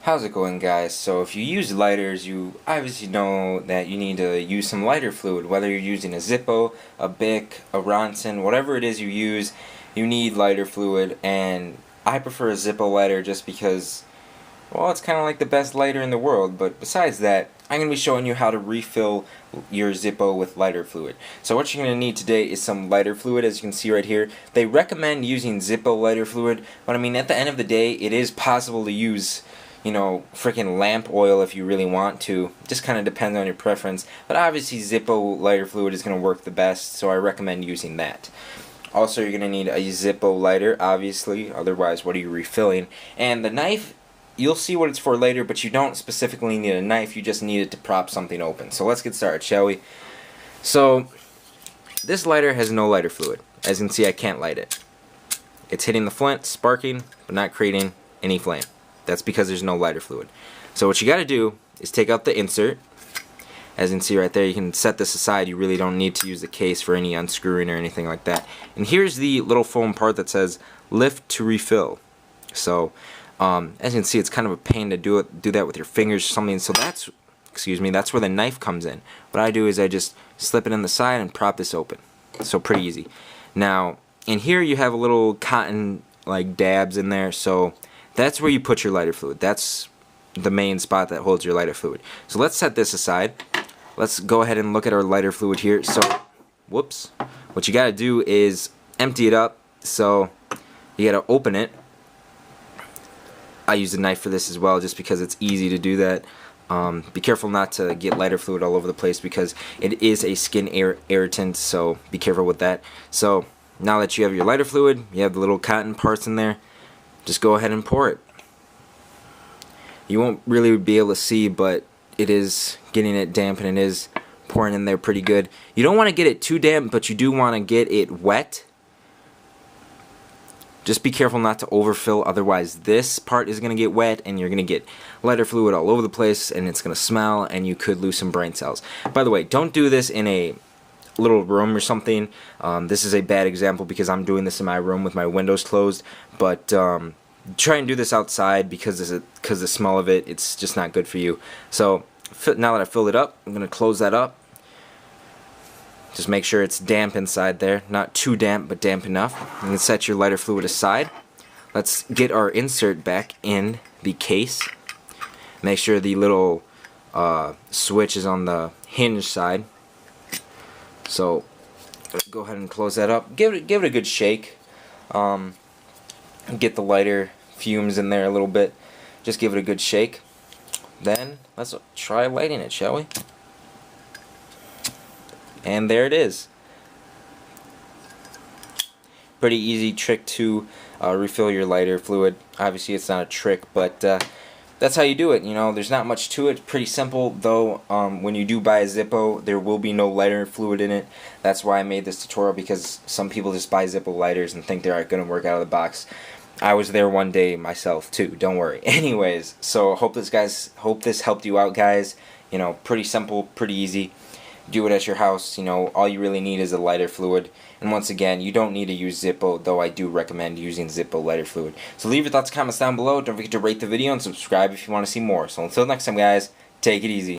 How's it going, guys? So if you use lighters, you obviously know that you need to use some lighter fluid. Whether you're using a Zippo, a Bic, a Ronson, whatever it is you use, you need lighter fluid. And I prefer a Zippo lighter just because, well, it's kind of like the best lighter in the world. But besides that, I'm going to be showing you how to refill your Zippo with lighter fluid. So what you're going to need today is some lighter fluid, as you can see right here. They recommend using Zippo lighter fluid, but I mean, at the end of the day, it is possible to use, you know, freaking lamp oil if you really want to. Just kind of depends on your preference. But obviously Zippo lighter fluid is going to work the best, so I recommend using that. Also, you're going to need a Zippo lighter, obviously. Otherwise, what are you refilling? And the knife, you'll see what it's for later, but you don't specifically need a knife. You just need it to prop something open. So let's get started, shall we? So this lighter has no lighter fluid. As you can see, I can't light it. It's hitting the flint, sparking, but not creating any flame. That's because there's no lighter fluid. So what you got to do is take out the insert. As you can see right there, you can set this aside. You really don't need to use the case for any unscrewing or anything like that. And here's the little foam part that says lift to refill. So as you can see, it's kind of a pain to do that with your fingers or something. So that's, that's where the knife comes in. What I do is I just slip it in the side and prop this open. So pretty easy. Now in here you have a little cotton like dabs in there. So that's where you put your lighter fluid. That's the main spot that holds your lighter fluid. So let's set this aside. Let's go ahead and look at our lighter fluid here. So, whoops. What you got to do is empty it up. So you got to open it. I use a knife for this as well, just because it's easy to do that. Be careful not to get lighter fluid all over the place because it is a skin irritant. So be careful with that. So now that you have your lighter fluid, you have the little cotton parts in there. Just go ahead and pour it. You won't really be able to see, but it is getting it damp and it is pouring in there pretty good. You don't want to get it too damp, but you do want to get it wet. Just be careful not to overfill, otherwise this part is going to get wet and you're going to get lighter fluid all over the place and it's going to smell and you could lose some brain cells. By the way, don't do this in a little room or something. This is a bad example because I'm doing this in my room with my windows closed, but try and do this outside because the smell of it, it's just not good for you. So now that I filled it up, I'm going to close that up. Just make sure it's damp inside there, not too damp but damp enough. You can set your lighter fluid aside. Let's get our insert back in the case. Make sure the little switch is on the hinge side. So go ahead and close that up. Give it a good shake. Get the lighter fumes in there a little bit. Just give it a good shake. Then let's try lighting it, shall we? And there it is. Pretty easy trick to refill your lighter fluid. Obviously it's not a trick, but that's how you do it. You know, there's not much to it. Pretty simple, though. When you do buy a Zippo, there will be no lighter fluid in it. That's why I made this tutorial, because some people just buy Zippo lighters and think they're going to work out of the box. I was there one day myself too. Don't worry. Anyways, so hope this helped you out, guys. You know, pretty simple, pretty easy. Do it at your house. You know, all you really need is a lighter fluid. And once again, you don't need to use Zippo, though I do recommend using Zippo lighter fluid. So leave your thoughts and comments down below. Don't forget to rate the video and subscribe if you want to see more. So until next time, guys, take it easy.